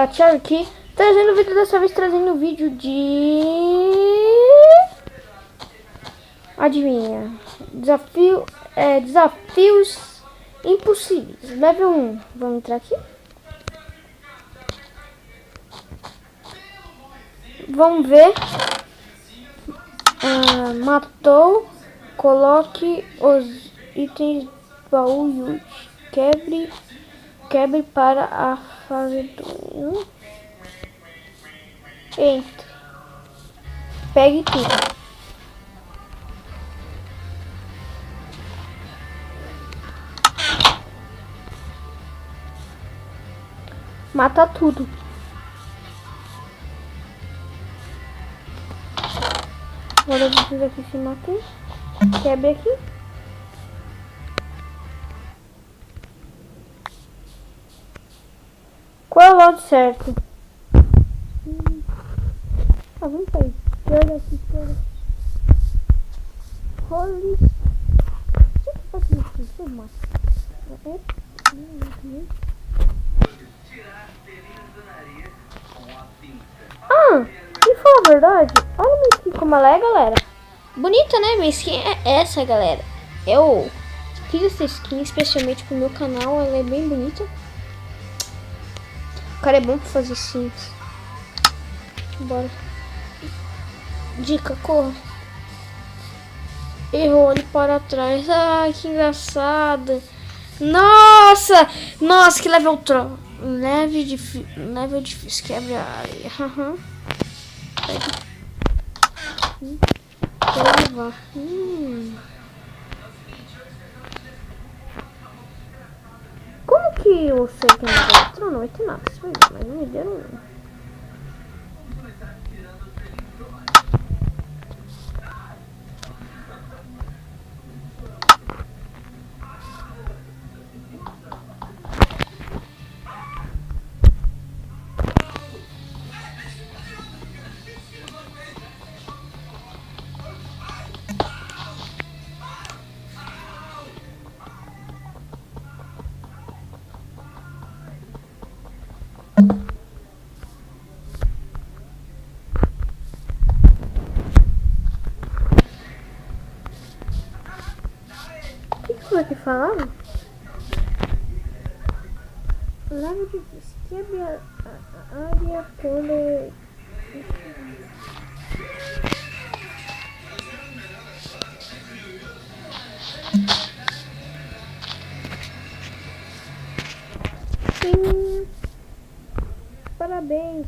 Tchau aqui, trazendo vídeo, dessa vez trazendo um vídeo de... Adivinha? Desafios impossíveis. Level 1. Vamos entrar aqui. Vamos ver. Matou. Coloque os itens do baú e use. Quebre para a fase do... Entre. Pegue tudo. Mata tudo. Agora vocês aqui se matem. Quebre aqui. Qual é o lado certo? Vamos pra aí. Esquerda aqui, esquerda. Holy. O que eu faço isso? Eu mato. E falar a verdade, olha minha skin como ela é, galera. Bonita, né? Minha skin é essa, galera. Eu fiz essa skin especialmente pro meu canal, ela é bem bonita. O cara é bom pra fazer skins. Bora. Dica, corra. Errou, olhe para trás. Ai, que engraçado. Nossa! Nossa, que level troll. Level difícil. Quebre a areia. Quero levar. Como que eu sei que não vai ter nada? Isso vai ver, mas não me deram não. O que foi que falaram? Leve de quebre a área quando... Sim. Parabéns.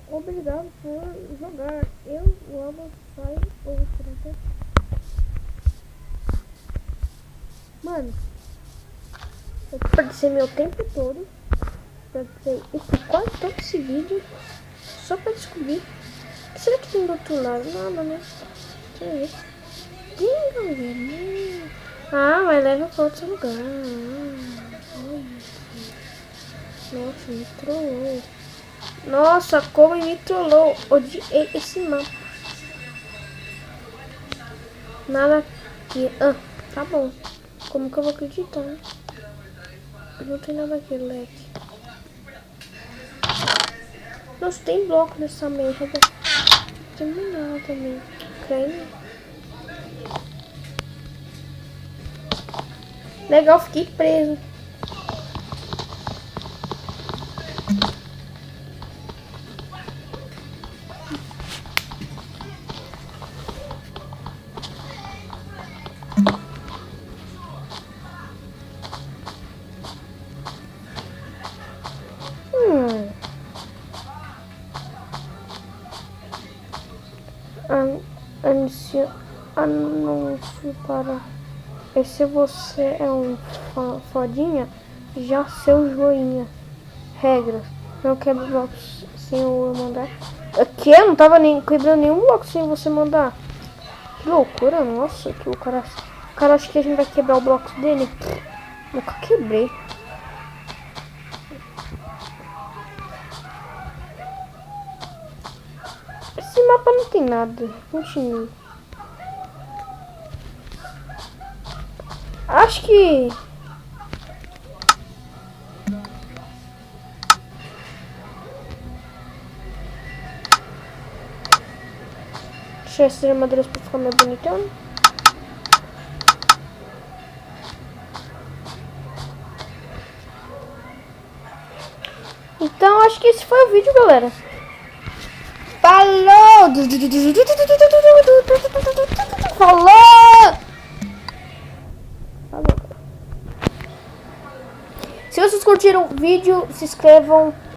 Obrigado por jogar. Eu logo saio outra. Mano, eu perdi meu tempo todo. Perdi quase todo esse vídeo só pra descobrir. O que será que tem do outro lado? Nada, né? Deixa eu ver. Tem, galera. Mas leva pra outro lugar. Nossa, me trollou. Nossa, como me trollou. Odiei esse mapa. Nada aqui. Tá bom. Como que eu vou acreditar, né? Não tem nada aqui, leque. Nossa, tem bloco nessa merda. Tem nada também. Creme. Legal, fiquei preso. Anúncio para... E se você é um fodinha, já seu joinha. Regras. Não quebra blocos sem eu mandar. Aqui eu não tava nem quebrando nenhum bloco sem você mandar. Que loucura, nossa. Que o cara acha que a gente vai quebrar o bloco dele. Nunca quebrei. Esse mapa não tem nada. Continue. Acho que... Deixa essas armaduras pra ficar mais bonitão. Então, acho que esse foi o vídeo, galera. Falou! Falou! Falou. Se vocês curtiram o vídeo, se inscrevam.